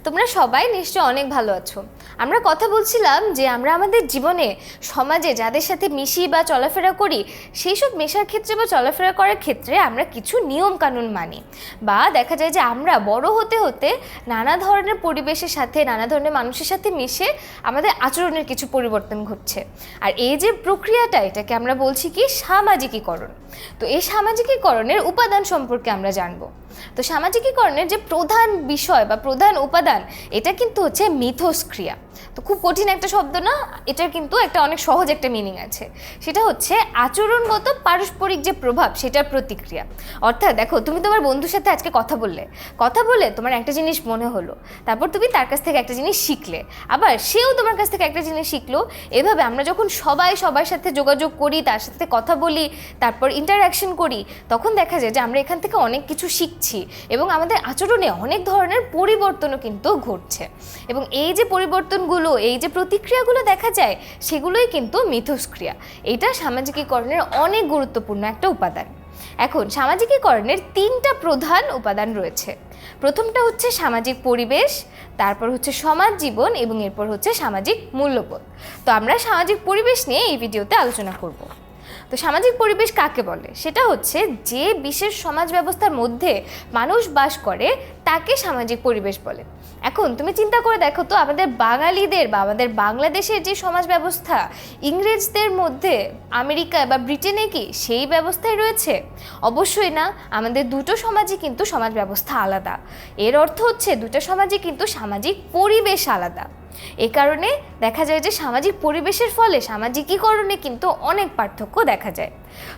তোমরা সবাই নিশ্চয়ই অনেক ভালো আছো। আমরা কথা বলছিলাম যে আমরা আমাদের জীবনে সমাজে যাদের সাথে মিশি বা চলাফেরা করি সেই সব মেশার ক্ষেত্রে বা চলাফেরা করার ক্ষেত্রে আমরা কিছু নিয়ম কানুন মানি, বা দেখা যায় যে আমরা বড় হতে হতে নানা ধরনের পরিবেশের সাথে নানা ধরনের মানুষের সাথে মিশে আমাদের আচরণের কিছু পরিবর্তন ঘটছে। আর এই যে প্রক্রিয়াটা, এটাকে আমরা বলছি কি সামাজিকীকরণ। তো এই সামাজিকীকরণের উপাদান সম্পর্কে আমরা জানবো। তো সামাজিকীকরণের যে প্রধান বিষয় বা প্রধান উপাদান, এটা কিন্তু হচ্ছে মিথস্ক্রিয়া। তো খুব কঠিন একটা শব্দ না, এটার কিন্তু একটা অনেক সহজ একটা মিনিং আছে। সেটা হচ্ছে আচরণগত পারস্পরিক যে প্রভাব, সেটার প্রতিক্রিয়া। অর্থাৎ দেখো, তুমি তোমার বন্ধুর সাথে আজকে কথা বলে তোমার একটা জিনিস মনে হলো, তারপর তুমি তার কাছ থেকে একটা জিনিস শিখলে, আবার সেও তোমার কাছ থেকে একটা জিনিস শিখলো। এভাবে আমরা যখন সবার সাথে যোগাযোগ করি, তার সাথে কথা বলি, তারপর ইন্টারাকশন করি, তখন দেখা যায় যে আমরা এখান থেকে অনেক কিছু শিখছি এবং আমাদের আচরণে অনেক ধরনের পরিবর্তনও কিন্তু ঘটছে। এবং এই যে পরিবর্তনগুলো, এই যে প্রতিক্রিয়াগুলো দেখা যায়, সেগুলোই কিন্তু মিথস্ক্রিয়া। এটা সামাজিকীকরণের অনেক গুরুত্বপূর্ণ একটা উপাদান। এখন সামাজিকীকরণের তিনটা প্রধান উপাদান রয়েছে। প্রথমটা হচ্ছে সামাজিক পরিবেশ, তারপর হচ্ছে সমাজ জীবন, এবং এরপর হচ্ছে সামাজিক মূল্যবোধ। তো আমরা সামাজিক পরিবেশ নিয়ে এই ভিডিওতে আলোচনা করব। তো সামাজিক পরিবেশ কাকে বলে? সেটা হচ্ছে যে বিশেষ সমাজ ব্যবস্থার মধ্যে মানুষ বাস করে তাকে সামাজিক পরিবেশ বলে। এখন তুমি চিন্তা করে দেখো তো, আমাদের বাঙালিদের বা আমাদের বাংলাদেশের যে সমাজ ব্যবস্থা, ইংরেজদের মধ্যে আমেরিকা বা ব্রিটেনে কি সেই ব্যবস্থায় রয়েছে? অবশ্যই না। আমাদের দুটো সমাজই কিন্তু সমাজ ব্যবস্থা আলাদা। এর অর্থ হচ্ছে দুটো সমাজই কিন্তু সামাজিক পরিবেশ আলাদা। এ কারণে দেখা যায় যে সামাজিক পরিবেশের ফলে সামাজিকীকরণে কিন্তু অনেক পার্থক্য দেখা যায়।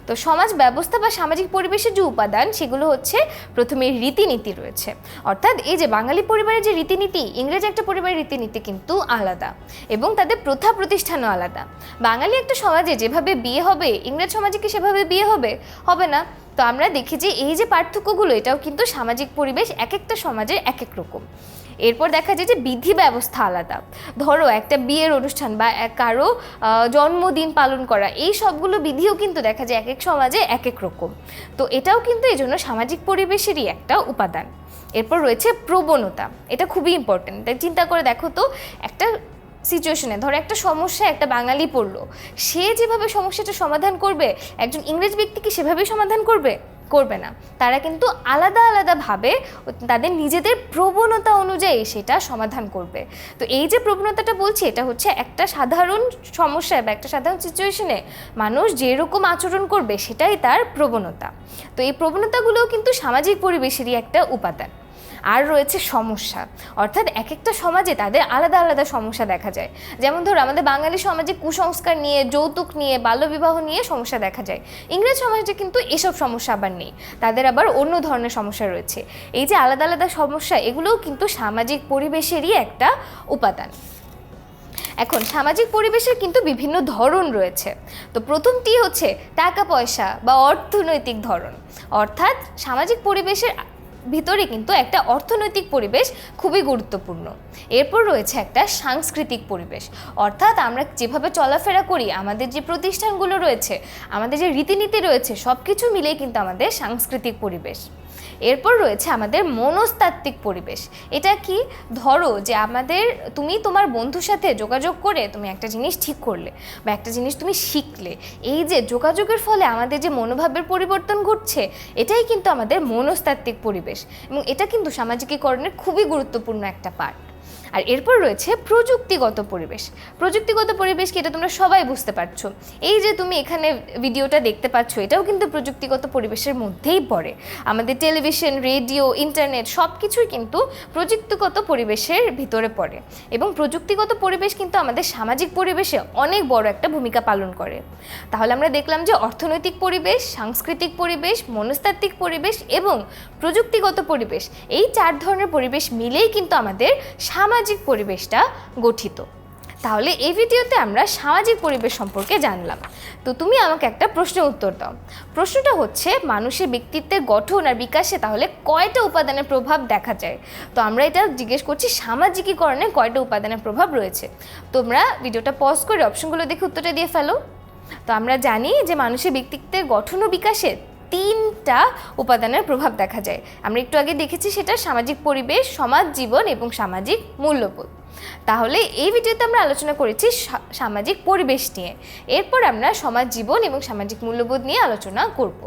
তো সমাজ ব্যবস্থা বা সামাজিক পরিবেশের যে উপাদান, সেগুলো হচ্ছে প্রথমে রীতিনীতি রয়েছে। অর্থাৎ এই যে বাঙালি পরিবারের যে রীতিনীতি, ইংরেজ একটা পরিবারের রীতিনীতি কিন্তু আলাদা, এবং তাদের প্রথা প্রতিষ্ঠানও আলাদা। বাঙালি একটা সমাজে যেভাবে বিয়ে হবে, ইংরেজ সমাজে কি সেভাবে বিয়ে হবে? হবে না। তো আমরা দেখি যে এই যে পার্থক্যগুলো, এটাও কিন্তু সামাজিক পরিবেশ এক একটা সমাজের এক এক রকম। এরপর দেখা যায় যে বিধি ব্যবস্থা আলাদা। ধরো একটা বিয়ের অনুষ্ঠান বা কারো জন্মদিন পালন করা, এই সবগুলো বিধিও কিন্তু দেখা যায় এক এক সমাজে এক এক রকম। তো এটাও কিন্তু এই জন্য সামাজিক পরিবেশেরই একটা উপাদান। এরপর রয়েছে প্রবণতা। এটা খুবই ইম্পর্টেন্ট। তাই চিন্তা করে দেখো তো, একটা সিচুয়েশনে ধরো একটা সমস্যা একটা বাঙালি পড়লো, সে যেভাবে সমস্যাটা সমাধান করবে, একজন ইংরেজ ব্যক্তি কি সেভাবেই সমাধান করবে না। তারা কিন্তু আলাদা আলাদাভাবে তাদের নিজেদের প্রবণতা অনুযায়ী সেটা সমাধান করবে। তো এই যে প্রবণতাটা বলছি, এটা হচ্ছে একটা সাধারণ সমস্যায় বা একটা সাধারণ সিচুয়েশনে মানুষ যেরকম আচরণ করবে সেটাই তার প্রবণতা। তো এই প্রবণতাগুলোও কিন্তু সামাজিক পরিবেশেরই একটা উপাদান। আর রয়েছে সমস্যা, অর্থাৎ এক একটা সমাজে তাদের আলাদা আলাদা সমস্যা দেখা যায়। যেমন ধরো আমাদের বাঙালি সমাজে কুসংস্কার নিয়ে, যৌতুক নিয়ে, বাল্যবিবাহ নিয়ে সমস্যা দেখা যায়। ইংরেজ সমাজে কিন্তু এসব সমস্যা আবার নেই, তাদের আবার অন্য ধরনের সমস্যা রয়েছে। এই যে আলাদা আলাদা সমস্যা, এগুলোও কিন্তু সামাজিক পরিবেশেরই একটা উপাদান। এখন সামাজিক পরিবেশের কিন্তু বিভিন্ন ধরন রয়েছে। তো প্রথমটি হচ্ছে টাকা পয়সা বা অর্থনৈতিক ধরন। অর্থাৎ সামাজিক পরিবেশের ভিতরে কিন্তু একটা অর্থনৈতিক পরিবেশ খুবই গুরুত্বপূর্ণ। এরপর রয়েছে একটা সাংস্কৃতিক পরিবেশ। অর্থাৎ আমরা যেভাবে চলাফেরা করি, আমাদের যে প্রতিষ্ঠানগুলো রয়েছে, আমাদের যে রীতিনীতি রয়েছে, সব কিছু মিলেই কিন্তু আমাদের সাংস্কৃতিক পরিবেশ। এরপর রয়েছে আমাদের মনস্তাত্ত্বিক পরিবেশ। এটা কি? ধরো যে তুমি তোমার বন্ধুর সাথে যোগাযোগ করে তুমি একটা জিনিস ঠিক করলে বা একটা জিনিস তুমি শিখলে, এই যে যোগাযোগের ফলে আমাদের যে মনোভাবের পরিবর্তন ঘটছে, এটাই কিন্তু আমাদের মনস্তাত্ত্বিক পরিবেশ, এবং এটা কিন্তু সামাজিকীকরণের খুবই গুরুত্বপূর্ণ একটা পার্ট। আর এরপর রয়েছে প্রযুক্তিগত পরিবেশ। প্রযুক্তিগত পরিবেশ কি, এটা তোমরা সবাই বুঝতে পারছো। এই যে তুমি এখানে ভিডিওটা দেখতে পাচ্ছ, এটাও কিন্তু প্রযুক্তিগত পরিবেশের মধ্যেই পড়ে। আমাদের টেলিভিশন, রেডিও, ইন্টারনেট সব কিছুই কিন্তু প্রযুক্তিগত পরিবেশের ভিতরে পড়ে, এবং প্রযুক্তিগত পরিবেশ কিন্তু আমাদের সামাজিক পরিবেশে অনেক বড় একটা ভূমিকা পালন করে। তাহলে আমরা দেখলাম যে অর্থনৈতিক পরিবেশ, সাংস্কৃতিক পরিবেশ, মনস্তাত্ত্বিক পরিবেশ এবং প্রযুক্তিগত পরিবেশ, এই 4 ধরনের পরিবেশ মিলেই কিন্তু আমাদের সামাজিক পরিবেশটা গঠিত। তাহলে এই ভিডিওতে আমরা সামাজিক পরিবেশ সম্পর্কে জানলাম। তো তুমি আমাকে একটা প্রশ্নের উত্তর দাও। প্রশ্নটা হচ্ছে, মানুষের ব্যক্তিত্বের গঠন আর বিকাশে তাহলে কয়টা উপাদানের প্রভাব দেখা যায়? তো আমরা এটা জিজ্ঞেস করছি, সামাজিকীকরণে কয়টা উপাদানের প্রভাব রয়েছে? তোমরা ভিডিওটা পজ করে অপশনগুলো দেখে উত্তরটা দিয়ে ফেলো। তো আমরা জানি যে মানুষের ব্যক্তিত্বের গঠন ও বিকাশে তিনটা উপাদানের প্রভাব দেখা যায়। আমরা একটু আগে দেখেছি সেটা সামাজিক পরিবেশ, সমাজ জীবন এবং সামাজিক মূল্যবোধ। তাহলে এই ভিডিওতে আমরা আলোচনা করেছি সামাজিক পরিবেশ নিয়ে। এরপর আমরা সমাজ জীবন এবং সামাজিক মূল্যবোধ নিয়ে আলোচনা করব।